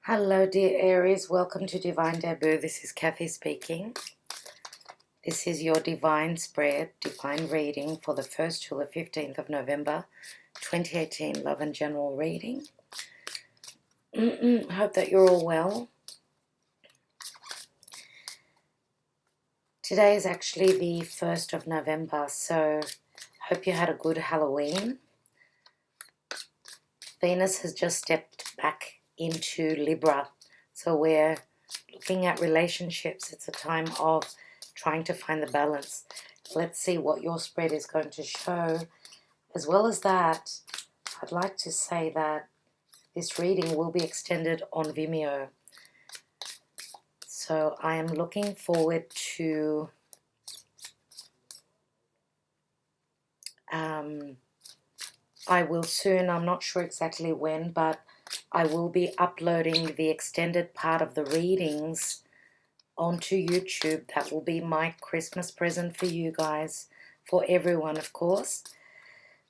Hello dear Aries, welcome to Divine Debut. This is Kathy speaking. This is your divine spread, divine reading for the 1st till the 15th of November 2018, love and general reading. Hope that you're all well. Today is actually the 1st of November, so hope you had a good Halloween. Venus has just stepped back into Libra, so we're looking at relationships. It's a time of trying to find the balance. Let's see what your spread is going to show. As well as that, I'd like to say that this reading will be extended on Vimeo. So I am looking forward to I will soon, I'm not sure exactly when, but I will be uploading the extended part of the readings onto YouTube. That will be my Christmas present for you guys, for everyone, of course.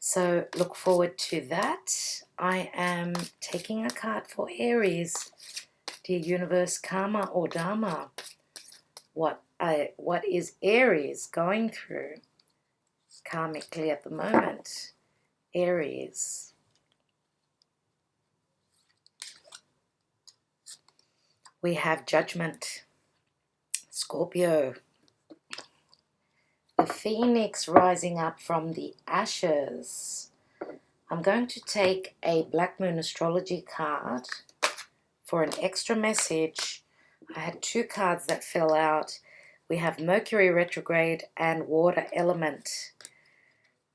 So look forward to that. I am taking a card for Aries. Dear Universe, Karma or Dharma, what is Aries going through karmically at the moment? Aries. We have Judgment. Scorpio. The Phoenix rising up from the ashes. I'm going to take a Black Moon Astrology card for an extra message. I had two cards that fell out. We have Mercury Retrograde and Water Element.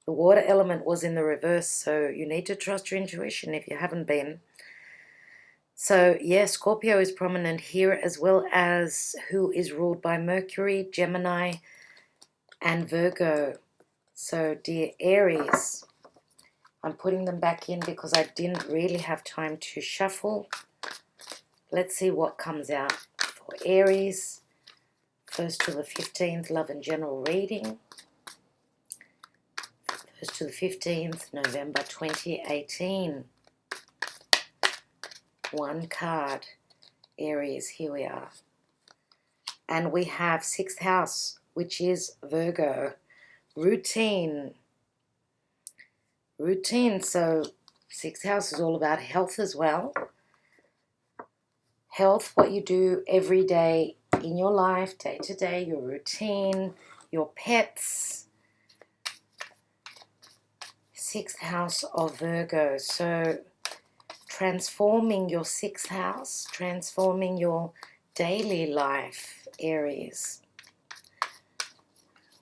The Water Element was in the reverse, so you need to trust your intuition if you haven't been. So, yeah, Scorpio is prominent here, as well as who is ruled by Mercury, Gemini, and Virgo. So, dear Aries, I'm putting them back in because I didn't really have time to shuffle. Let's see what comes out for Aries. 1st to the 15th, love and general reading. 1st to the 15th, November 2018. One card, Aries, here we are. And we have 6th house, which is Virgo. Routine. So 6th house is all about health as well. Health, what you do every day in your life, day to day, your routine, your pets. 6th house of Virgo. So transforming your 6th house, transforming your daily life, Aries.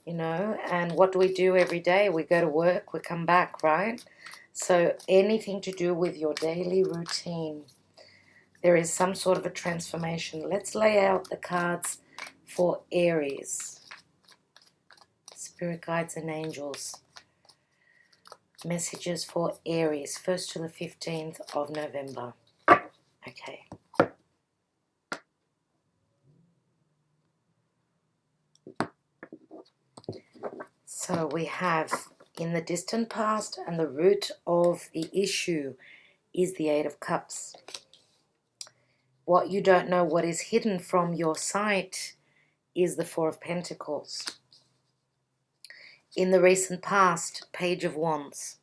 You know, and what do we do every day? We go to work, we come back, right? So anything to do with your daily routine, there is some sort of a transformation. Let's lay out the cards for Aries. Spirit guides and angels. Messages for Aries, 1st to the 15th of November. Okay. So we have in the distant past, and the root of the issue is the 8 of Cups. What you don't know, what is hidden from your sight, is the 4 of Pentacles. In the recent past, Page of Wands.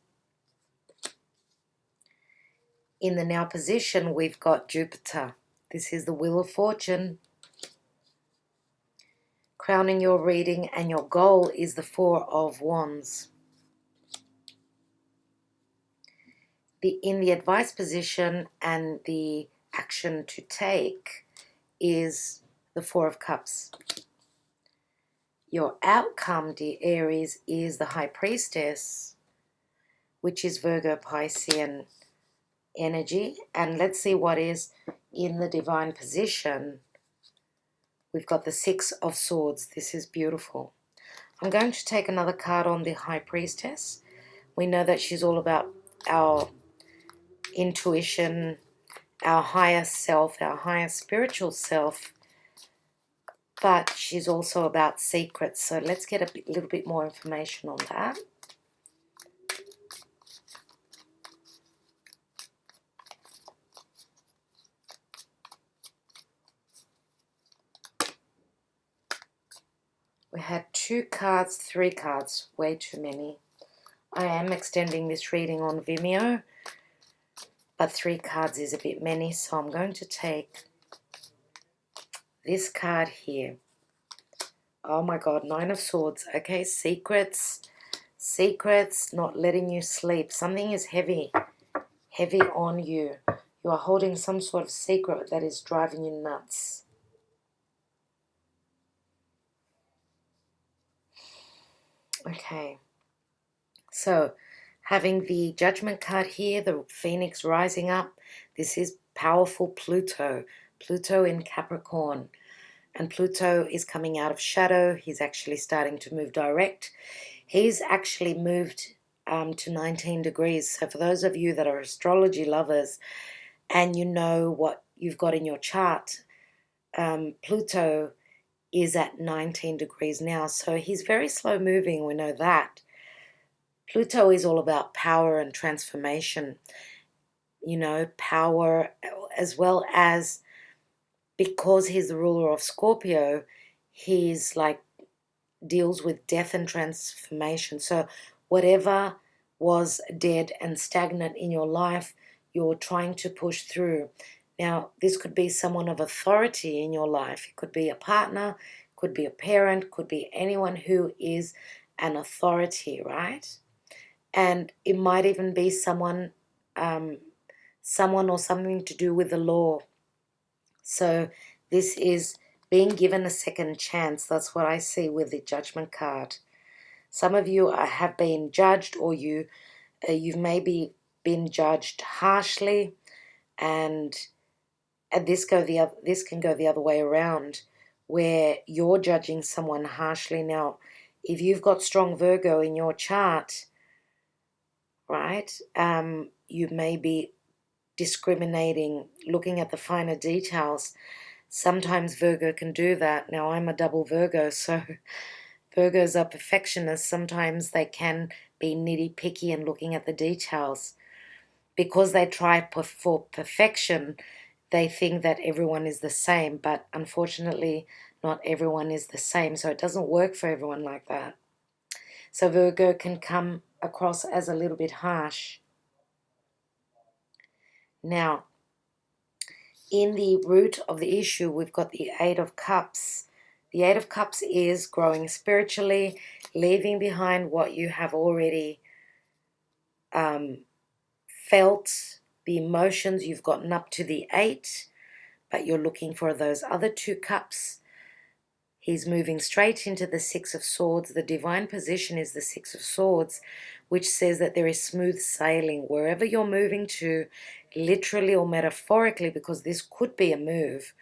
In the now position, we've got Jupiter. This is the Wheel of Fortune. Crowning your reading, and your goal is the 4 of Wands. In the advice position and the action to take is the 4 of Cups. Your outcome, dear Aries, is the High Priestess, which is Virgo Piscean energy. And let's see what is in the divine position. We've got the 6 of Swords. This is beautiful. I'm going to take another card on the High Priestess. We know that she's all about our intuition, our higher self, our higher spiritual self. But she's also about secrets. So let's get a little bit more information on that. had 2 cards, 3 cards, way too many. I am extending this reading on Vimeo, but 3 cards is a bit many, so I'm going to take this card here. Oh my God, 9 of Swords. Okay, secrets, not letting you sleep. Something is heavy on you. You are holding some sort of secret that is driving you nuts. Okay, so having the Judgment card here, the Phoenix rising up, this is powerful Pluto. Pluto in Capricorn. And Pluto is coming out of shadow. He's actually starting to move direct. He's actually moved to 19 degrees. So for those of you that are astrology lovers and you know what you've got in your chart, Pluto is at 19 degrees now. So he's very slow moving, we know that. Pluto is all about power and transformation, you know, power, as well as, because he's the ruler of Scorpio, he's like deals with death and transformation. So whatever was dead and stagnant in your life, you're trying to push through. Now, this could be someone of authority in your life. It could be a partner, could be a parent, could be anyone who is an authority, right? And it might even be someone or something to do with the law. So this is being given a second chance. That's what I see with the Judgment card. Some of you have been judged, or you've maybe been judged harshly, and this can go the other way around, where you're judging someone harshly. Now, if you've got strong Virgo in your chart, right, you may be discriminating, looking at the finer details. Sometimes Virgo can do that. Now, I'm a double Virgo, so Virgos are perfectionists. Sometimes they can be nitty-picky and looking at the details. Because they try for perfection, they think that everyone is the same, but unfortunately, not everyone is the same, so it doesn't work for everyone like that. So Virgo can come across as a little bit harsh. Now, in the root of the issue, we've got the 8 of Cups. The 8 of Cups is growing spiritually, leaving behind what you have already felt, the emotions. You've gotten up to the 8, but you're looking for those other 2 cups. He's moving straight into the 6 of Swords. The divine position is the 6 of Swords, which says that there is smooth sailing wherever you're moving to, literally or metaphorically, because this could be a move,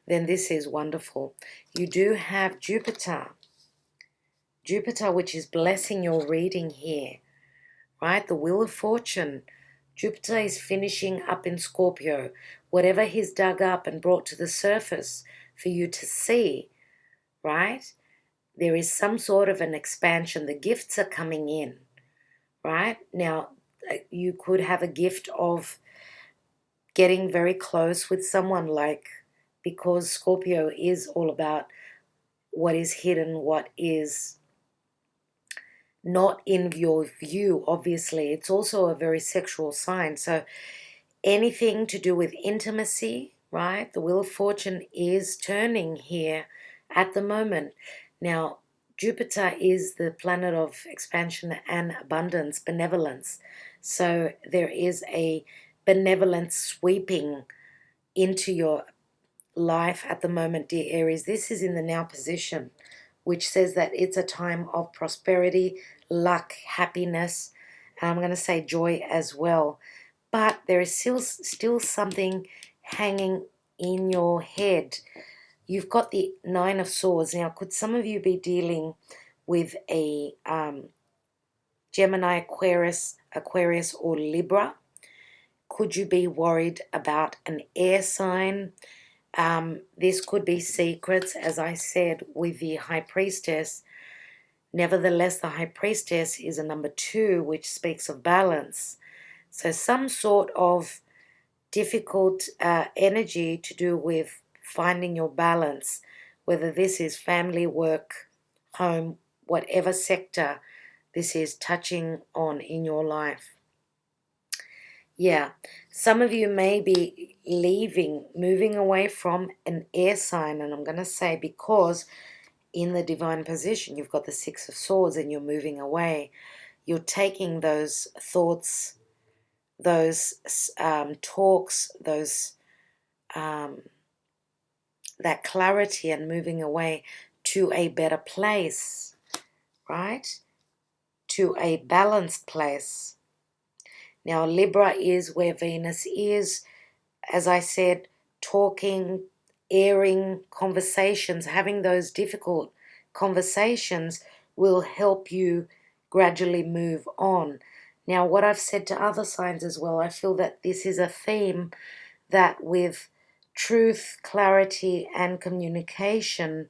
then this is wonderful. You do have Jupiter, which is blessing your reading here, right? The Wheel of Fortune. Jupiter is finishing up in Scorpio. Whatever he's dug up and brought to the surface for you to see, right? There is some sort of an expansion. The gifts are coming in, right? Now, you could have a gift of getting very close with someone, like, because Scorpio is all about what is hidden, what is not in your view, obviously. It's also a very sexual sign. So anything to do with intimacy, right? The Wheel of Fortune is turning here at the moment. Now, Jupiter is the planet of expansion and abundance, benevolence. So there is a benevolence sweeping into your life at the moment, dear Aries. This is in the now position, which says that it's a time of prosperity, luck, happiness, and I'm going to say joy as well. But there is still something hanging in your head. You've got the 9 of Swords. Now, could some of you be dealing with a Gemini, Aquarius, or Libra? Could you be worried about an air sign? This could be secrets, as I said, with the High Priestess. Nevertheless, the High Priestess is a number 2, which speaks of balance. So some sort of difficult energy to do with finding your balance, whether this is family, work, home, whatever sector this is touching on in your life. Yeah, some of you may be moving away from an air sign, and I'm going to say because in the divine position you've got the Six of Swords and you're moving away. You're taking those thoughts, those talks, those that clarity and moving away to a better place, right? To a balanced place. Now, Libra is where Venus is. As I said, talking, airing conversations, having those difficult conversations will help you gradually move on. Now, what I've said to other signs as well, I feel that this is a theme that with truth, clarity, and communication,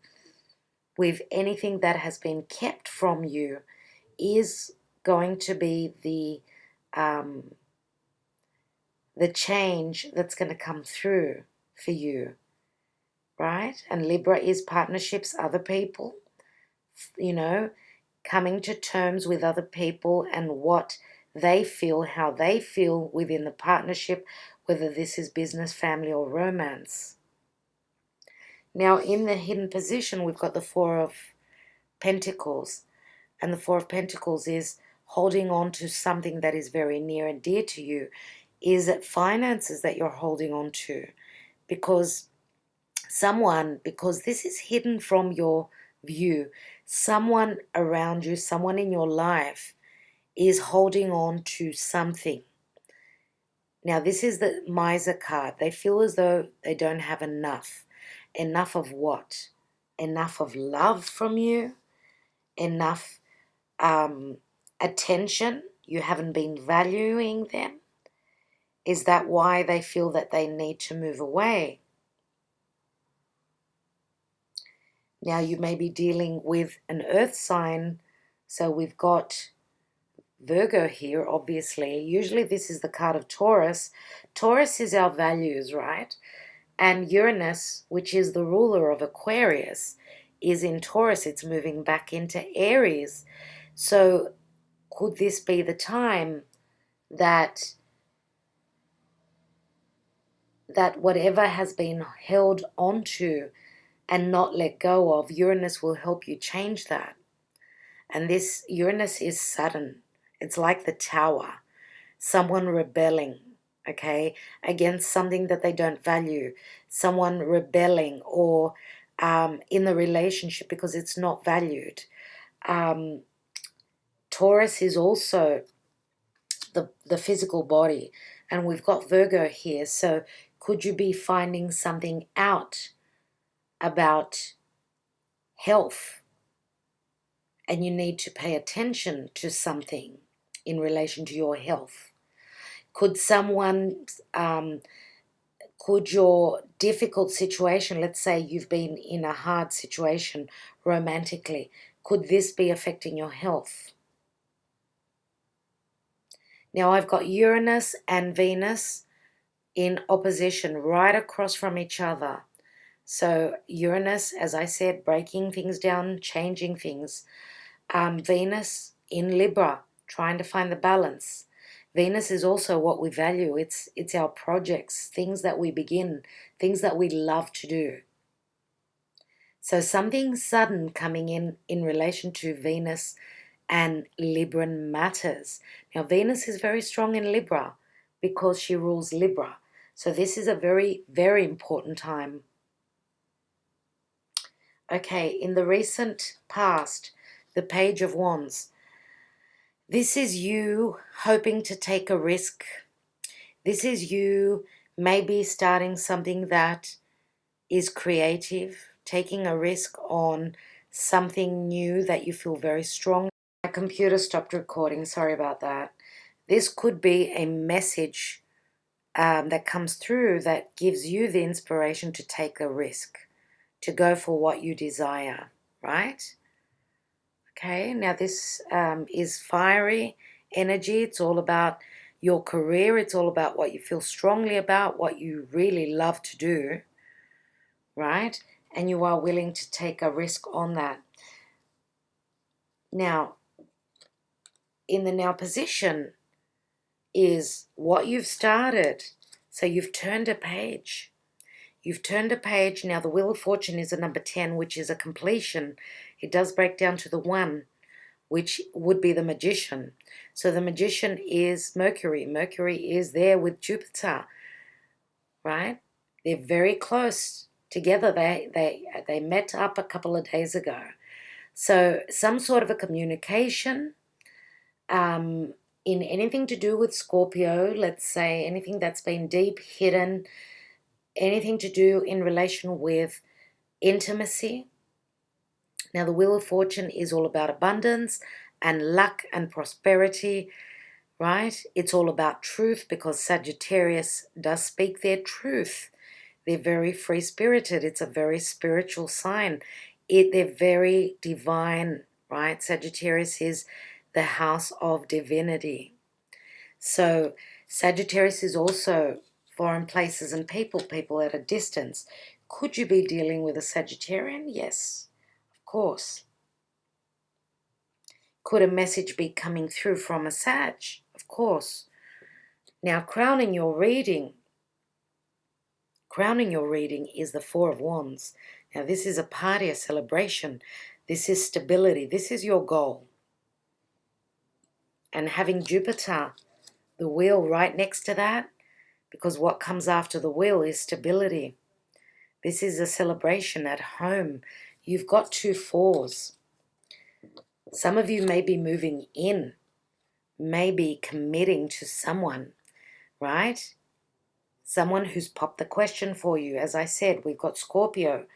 with anything that has been kept from you, is going to be the change that's going to come through for you, right? And Libra is partnerships, other people, coming to terms with other people and what they feel, how they feel within the partnership, whether this is business, family, or romance. Now, in the hidden position, we've got the Four of Pentacles. And the Four of Pentacles is holding on to something that is very near and dear to you. Is it finances that you're holding on to? Because this is hidden from your view, someone around you, someone in your life is holding on to something. Now, this is the Miser card. They feel as though they don't have enough. Enough of what? Enough of love from you? Enough attention? You haven't been valuing them? Is that why they feel that they need to move away? Now, you may be dealing with an earth sign. So we've got Virgo here, obviously. Usually this is the card of Taurus. Taurus is our values, right? And Uranus, which is the ruler of Aquarius, is in Taurus. It's moving back into Aries. So could this be the time that whatever has been held onto and not let go of, Uranus will help you change that? And this Uranus is sudden. It's like the Tower. Someone rebelling, okay, against something that they don't value. Someone rebelling or in the relationship because it's not valued. Taurus is also the physical body. And we've got Virgo here. So could you be finding something out about health? And you need to pay attention to something in relation to your health. Could your difficult situation, let's say you've been in a hard situation romantically, could this be affecting your health? Now I've got Uranus and Venus in opposition right across from each other. So Uranus, as I said, breaking things down, changing things. Venus in Libra, trying to find the balance. Venus is also what we value. It's our projects, things that we begin, things that we love to do. So something sudden coming in relation to Venus and Libran matters. Now, Venus is very strong in Libra because she rules Libra. So this is a very, very important time. Okay, in the recent past, the Page of Wands. This is you hoping to take a risk. This is you maybe starting something that is creative, taking a risk on something new that you feel very strong. My computer stopped recording, sorry about that. This could be a message that comes through that gives you the inspiration to take a risk, to go for what you desire, right? Okay, now this is fiery energy. It's all about your career. It's all about what you feel strongly about, what you really love to do, right? And you are willing to take a risk on that. Now, in the now position is what you've started. So you've turned a page. You've turned a page. Now the Wheel of Fortune is a number 10, which is a completion. It does break down to the 1, which would be the Magician. So the Magician is Mercury. Mercury is there with Jupiter, right? They're very close together. They met up a couple of days ago. So some sort of a communication in anything to do with Scorpio, let's say anything that's been deep, hidden, anything to do in relation with intimacy. Now the Wheel of Fortune is all about abundance and luck and prosperity, right? It's all about truth because Sagittarius does speak their truth. They're very free-spirited. It's a very spiritual sign. They're very divine, right? Sagittarius is the house of divinity. So Sagittarius is also foreign places and people at a distance. Could you be dealing with a Sagittarian? Yes, of course. Could a message be coming through from a Sag? Of course. Now, crowning your reading is the Four of Wands. Now, this is a party, a celebration. This is stability. This is your goal. And having Jupiter, the wheel, right next to that, because what comes after the wheel is stability. This is a celebration at home. You've got 2 fours. Some of you may be moving in, maybe committing to someone, right? Someone who's popped the question for you. As I said, we've got Scorpio.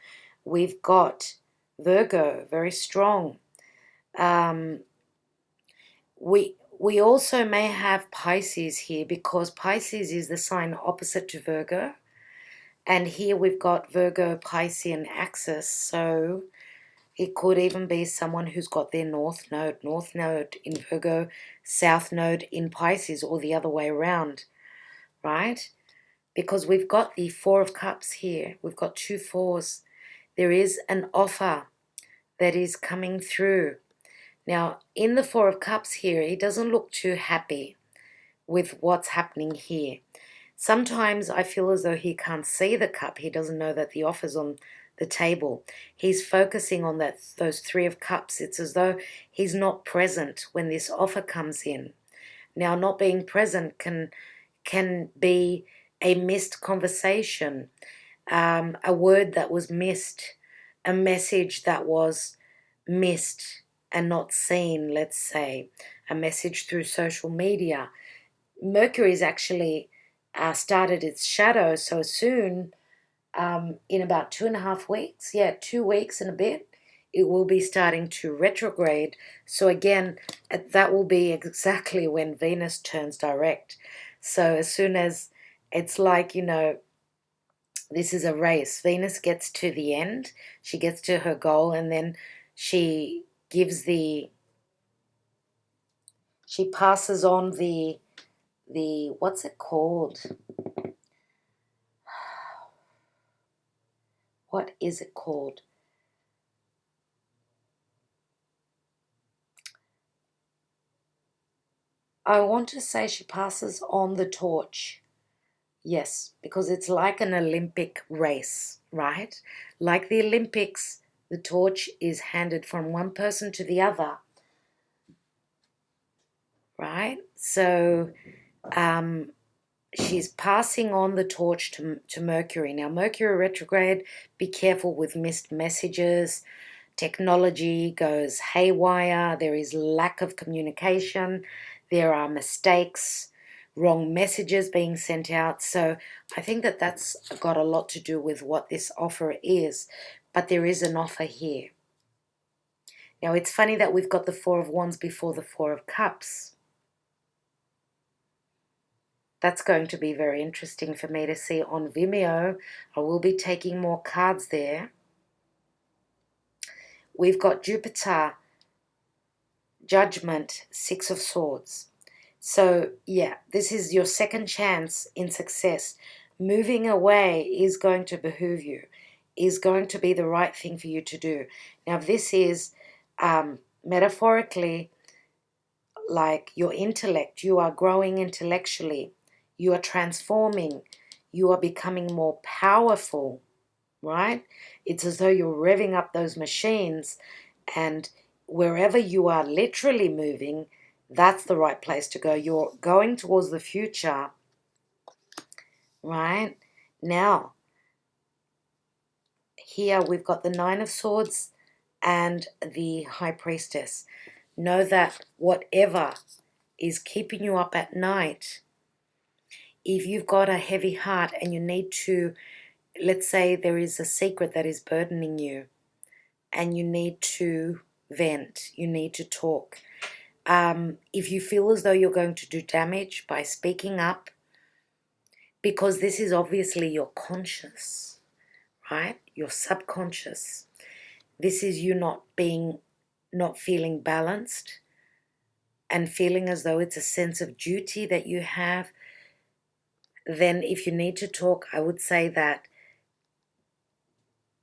We've got Virgo, very strong. We also may have Pisces here because Pisces is the sign opposite to Virgo. And here we've got Virgo, Piscean axis. So it could even be someone who's got their north node in Virgo, south node in Pisces, or the other way around, right? Because we've got the Four of Cups here. We've got 2 fours. There is an offer that is coming through. Now, in the Four of Cups here, he doesn't look too happy with what's happening here. Sometimes I feel as though he can't see the cup. He doesn't know that the offer's on the table. He's focusing on those 3 of Cups. It's as though he's not present when this offer comes in. Now, not being present can be a missed conversation, a word that was missed, a message that was missed and not seen, let's say, a message through social media. Mercury's actually started its shadow so soon, in about 2.5 weeks, 2 weeks and a bit, it will be starting to retrograde. So again, that will be exactly when Venus turns direct. So as soon as it's like, this is a race. Venus gets to the end, she gets to her goal, and then she passes on the what's it called? What is it called? I want to say she passes on the torch. Yes, because it's like an Olympic race, right? Like the Olympics, the torch is handed from one person to the other, right? So she's passing on the torch to Mercury. Now, Mercury retrograde, be careful with missed messages. Technology goes haywire. There is lack of communication. There are mistakes, wrong messages being sent out. So I think that that's got a lot to do with what this offer is. But there is an offer here. Now, it's funny that we've got the Four of Wands before the Four of Cups. That's going to be very interesting for me to see on Vimeo. I will be taking more cards there. We've got Jupiter, Judgment, Six of Swords. So, yeah, this is your second chance in success. Moving away is going to behoove you, is going to be the right thing for you to do. Now, this is metaphorically, like your intellect, you are growing intellectually, you are transforming, you are becoming more powerful, right? It's as though you're revving up those machines, and wherever you are literally moving, that's the right place to go. You're going towards the future, right? Now, here we've got the Nine of Swords and the High Priestess. Know that whatever is keeping you up at night, if you've got a heavy heart and you need to, let's say there is a secret that is burdening you and you need to vent, you need to talk. If you feel as though you're going to do damage by speaking up, because this is obviously your conscious, right? Your subconscious. This is you not feeling balanced and feeling as though it's a sense of duty that you have. Then if you need to talk, I would say that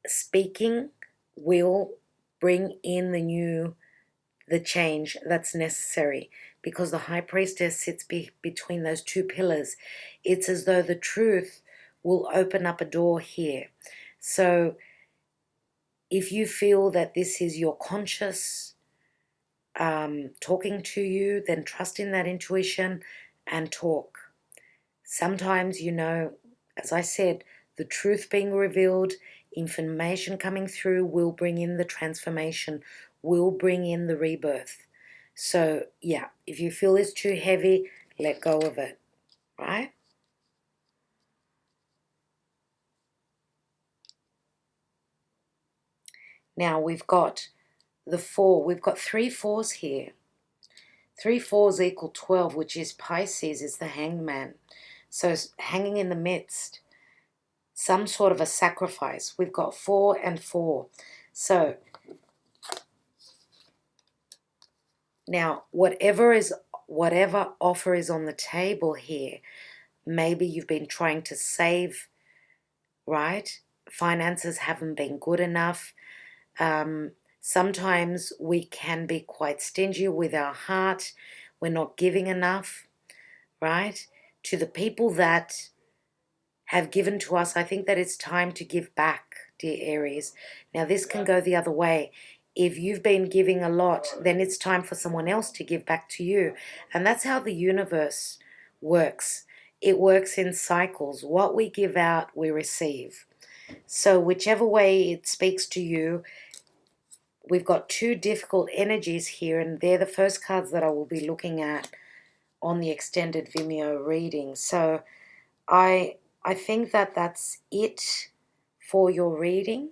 speaking will bring in the change that's necessary, because the High Priestess sits between those two pillars. It's as though the truth will open up a door here. So if you feel that this is your conscious talking to you, then trust in that intuition and talk. Sometimes, as I said, the truth being revealed, information coming through will bring in the transformation, will bring in the rebirth. So, yeah, if you feel it's too heavy, let go of it, right? Now, we've got the 4. We've got 3 4s here. 3 4s equal 12, which is Pisces, is the Hangman. So, hanging in the midst, some sort of a sacrifice. We've got 4 and 4. So, now, whatever offer is on the table here, maybe you've been trying to save, right? Finances haven't been good enough. Sometimes we can be quite stingy with our heart. We're not giving enough, right? To the people that have given to us, I think that it's time to give back, dear Aries. Now, this can go the other way. If you've been giving a lot, then it's time for someone else to give back to you. And that's how the universe works. It works in cycles. What we give out, we receive. So whichever way it speaks to you, we've got 2 difficult energies here, and they're the first cards that I will be looking at on the extended Vimeo reading. So I think that that's it for your reading.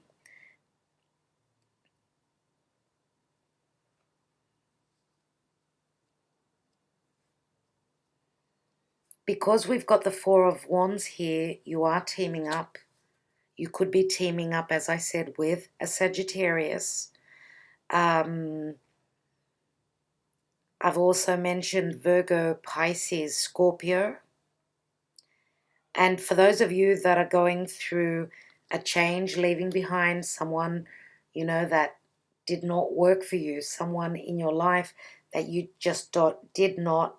Because we've got the 4 of Wands here, you are teaming up. You could be teaming up, as I said, with a Sagittarius. I've also mentioned Virgo, Pisces, Scorpio. And for those of you that are going through a change, leaving behind someone, that did not work for you, someone in your life that you just did not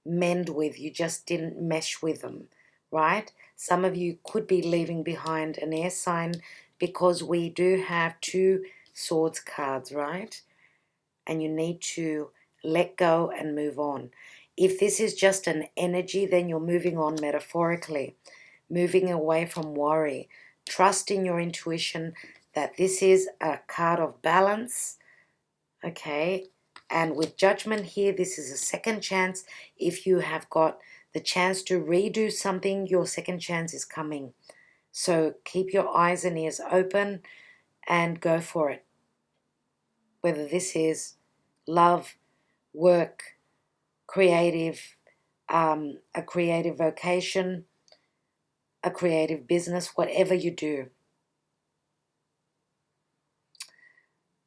mend with, you just didn't mesh with them, right? Some of you could be leaving behind an air sign, because we do have 2 swords cards, right? And you need to let go and move on. If this is just an energy, then you're moving on metaphorically, moving away from worry. Trust in your intuition that this is a card of balance, okay? And with Judgment here, this is a second chance. If you have got the chance to redo something, your second chance is coming. So keep your eyes and ears open and go for it. Whether this is love, work, creative, a creative vocation, a creative business, whatever you do.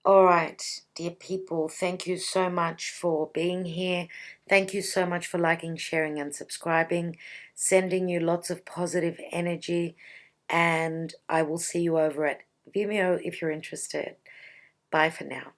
All right, dear people, thank you so much for being here. Thank you so much for liking, sharing, and subscribing. Sending you lots of positive energy. And I will see you over at Vimeo if you're interested. Bye for now.